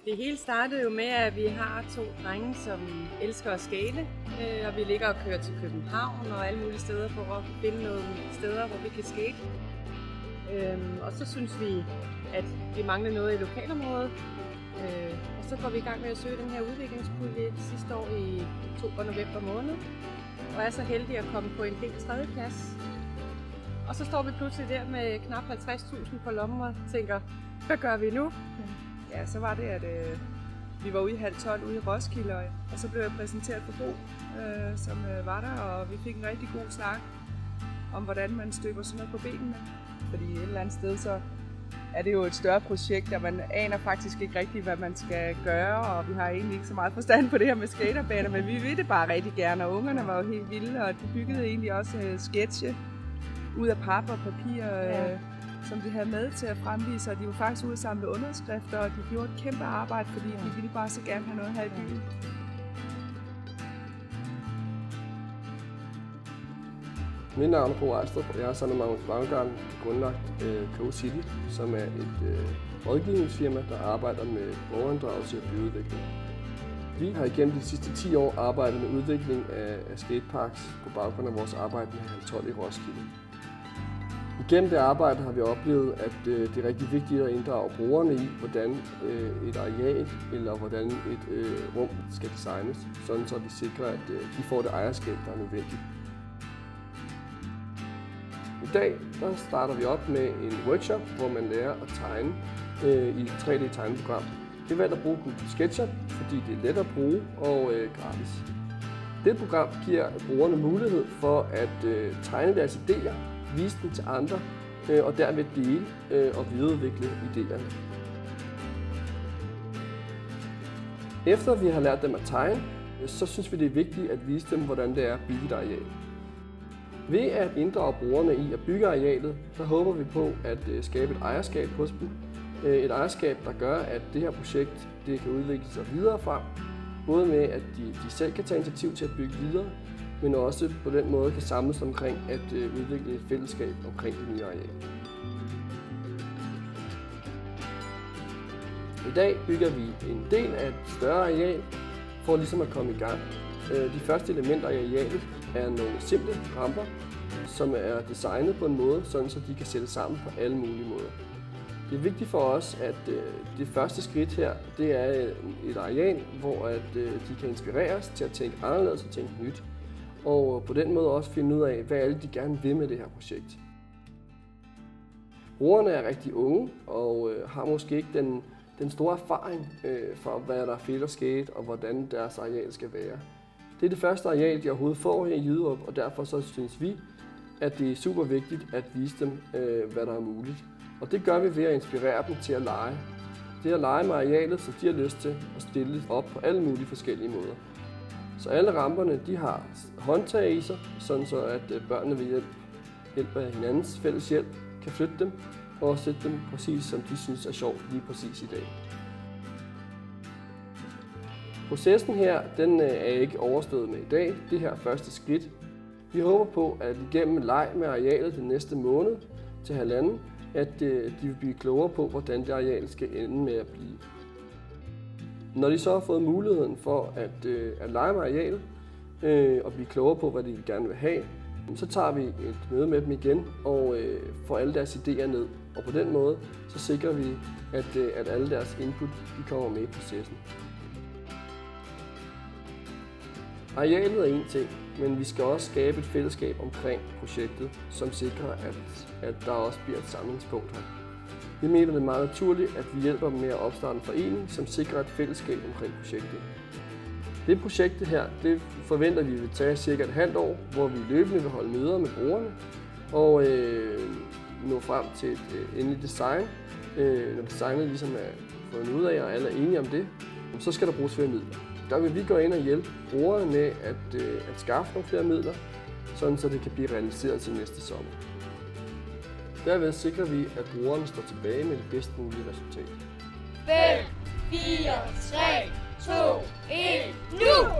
Det hele startede jo med, at vi har 2 drenge, som elsker at skate, og vi ligger og kører til København og alle mulige steder for at finde nogle steder, hvor vi kan skate. Og så synes vi, at vi mangler noget i lokalområdet, og så går vi i gang med at søge den her udviklingspulje sidste år i oktober-november måned, og er så heldige at komme på en del 3. plads. Og så står vi pludselig der med knap 50.000 på lommen og tænker, hvad gør vi nu? Ja, så var det, at vi var ude i 11:30 ude i Roskilde, og så blev jeg præsenteret for Bo, som var der, og vi fik en rigtig god snak om, hvordan man støber sådan noget på benene. Fordi et eller andet sted, så er det jo et større projekt, og man aner faktisk ikke rigtigt, hvad man skal gøre, og vi har egentlig ikke så meget forstand på det her med skaterbaner, men vi vil det bare rigtig gerne, og ungerne var jo helt vilde, og de byggede egentlig også sketche ud af pap og papir, som de havde med til at fremvise, og de var faktisk ude at samle underskrifter, og de gjorde et kæmpe arbejde, fordi de ville bare så gerne have noget her i byen. Mit navn er Bo Ejstrup, og jeg har sammen med Magnus Baumgarten grundlagt Co-City, som er et rådgivningsfirma, der arbejder med borgerinddragelse og byudvikling. Vi har igennem de sidste 10 år arbejdet med udvikling af skateparks på baggrund af vores arbejde med Hal 12 i Roskilde. Igennem det arbejde har vi oplevet, at det er rigtig vigtigt at inddrage brugerne i, hvordan et areal eller hvordan et rum skal designes, sådan så vi sikrer, at de får det ejerskab, der er nødvendigt. I dag der starter vi op med en workshop, hvor man lærer at tegne i et 3D-tegneprogram. Det er valgt at bruge Google SketchUp, fordi det er let at bruge og gratis. Det program giver brugerne mulighed for at tegne deres idéer, vise dem til andre og derved dele og videreudvikle idéerne. Efter vi har lært dem at tegne, så synes vi det er vigtigt at vise dem, hvordan det er at bygge et areal. Ved at inddrage brugerne i at bygge arealet, så håber vi på at skabe et ejerskab hos dem. Et ejerskab, der gør, at det her projekt det kan udvikle sig videre frem. Både med, at de selv kan tage initiativ til at bygge videre, men også på den måde kan samles omkring at udvikle et fællesskab omkring det nye areal. I dag bygger vi en del af et større areal for ligesom at komme i gang. De første elementer i arealet er nogle simple ramper, som er designet på en måde, sådan så de kan sættes sammen på alle mulige måder. Det er vigtigt for os, at det første skridt her, det er et areal, hvor de kan inspireres til at tænke anderledes og tænke nyt. Og på den måde også finde ud af, hvad alle de gerne vil med det her projekt. Brugerne er rigtig unge og har måske ikke den store erfaring for, hvad der er fedt at skate og hvordan deres areal skal være. Det er det første areal, de overhovedet får her i Jyderup, og derfor så synes vi, at det er super vigtigt at vise dem, hvad der er muligt. Og det gør vi ved at inspirere dem til at lege. Det at lege med arealet, så de har lyst til at stille op på alle mulige forskellige måder. Så alle ramperne de har håndtag i sig, sådan så at børnene ved hjælp af hinandens fælles hjælp kan flytte dem og sætte dem præcis som de synes er sjovt lige præcis i dag. Processen her den er ikke overstået med i dag. Det her første skridt. Vi håber på, at igennem en leg med arealet den næste måned til halvanden, at de vil blive klogere på, hvordan det areal skal ende med at blive. Når de så har fået muligheden for at lege med arealet og blive klogere på, hvad de gerne vil have, så tager vi et møde med dem igen og får alle deres idéer ned. Og på den måde så sikrer vi, at alle deres input de kommer med i processen. Arealet er en ting, men vi skal også skabe et fællesskab omkring projektet, som sikrer, at der også bliver et samlingspunkt her. Vi mener, det er meget naturligt, at vi hjælper dem med at opstarte en forening, som sikrer et fællesskab omkring projektet. Det projekt her, det forventer vi vil tage cirka et halvt år, hvor vi løbende vil holde møder med brugerne og nå frem til et endeligt design. Når designet ligesom er fundet ud af, og alle er enige om det, så skal der bruges flere midler. Der vil vi gå ind og hjælpe brugerne med at skaffe nogle flere midler, sådan så det kan blive realiseret til næste sommer. Derved sikrer vi, at brugerne står tilbage med det bedst mulige resultat. 5, 4, 3, 2, 1, nu!